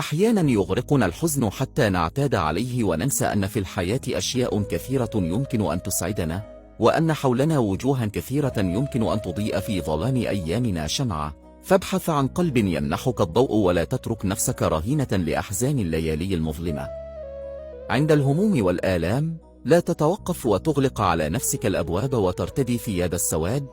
أحيانا يغرقنا الحزن حتى نعتاد عليه وننسى أن في الحياة أشياء كثيرة يمكن أن تسعدنا، وأن حولنا وجوها كثيرة يمكن أن تضيء في ظلام أيامنا شمعة. فابحث عن قلب يمنحك الضوء، ولا تترك نفسك رهينة لأحزان الليالي المظلمة. عند الهموم والآلام لا تتوقف وتغلق على نفسك الأبواب وترتدي ثياب السواد.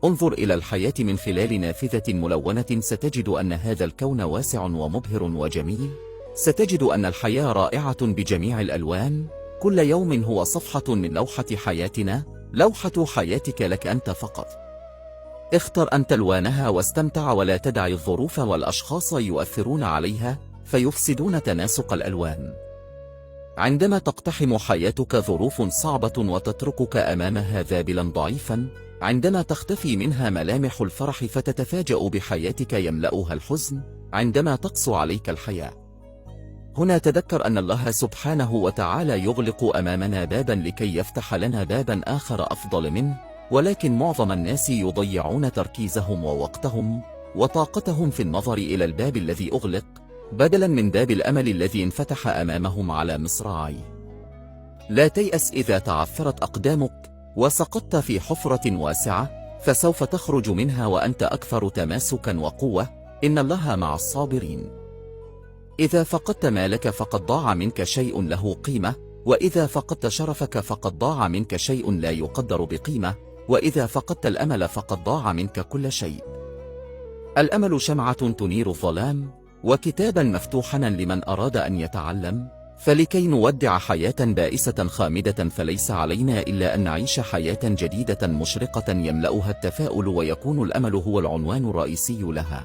انظر إلى الحياة من خلال نافذة ملونة، ستجد أن هذا الكون واسع ومبهر وجميل. ستجد أن الحياة رائعة بجميع الألوان. كل يوم هو صفحة من لوحة حياتنا، لوحة حياتك لك أنت فقط. اختر أنت ألوانها واستمتع، ولا تدع الظروف والأشخاص يؤثرون عليها فيفسدون تناسق الألوان. عندما تقتحم حياتك ظروف صعبة وتتركك أمامها ذابلا ضعيفا، عندما تختفي منها ملامح الفرح فتتفاجأ بحياتك يملأها الحزن، عندما تقسو عليك الحياة، هنا تذكر أن الله سبحانه وتعالى يغلق أمامنا بابا لكي يفتح لنا بابا آخر أفضل منه. ولكن معظم الناس يضيعون تركيزهم ووقتهم وطاقتهم في النظر إلى الباب الذي أغلق، بدلا من باب الأمل الذي انفتح أمامهم على مصراعي. لا تيأس إذا تعثرت أقدامك وسقطت في حفرة واسعة، فسوف تخرج منها وأنت أكثر تماسكا وقوة. إن الله مع الصابرين. إذا فقدت مالك فقد ضاع منك شيء له قيمة، وإذا فقدت شرفك فقد ضاع منك شيء لا يقدر بقيمة، وإذا فقدت الأمل فقد ضاع منك كل شيء. الأمل شمعة تنير الظلام، وكتابا مفتوحا لمن أراد أن يتعلم. فلكي نودع حياة بائسة خامدة، فليس علينا إلا أن نعيش حياة جديدة مشرقة يملأها التفاؤل، ويكون الأمل هو العنوان الرئيسي لها.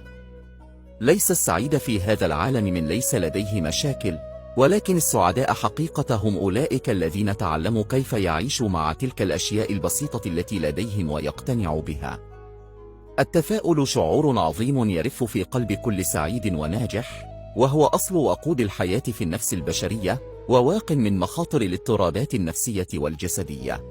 ليس السعيد في هذا العالم من ليس لديه مشاكل، ولكن السعداء حقيقة هم أولئك الذين تعلموا كيف يعيشوا مع تلك الأشياء البسيطة التي لديهم ويقتنعوا بها. التفاؤل شعور عظيم يرف في قلب كل سعيد وناجح، وهو أصل وقود الحياة في النفس البشرية، وواق من مخاطر الاضطرابات النفسية والجسدية.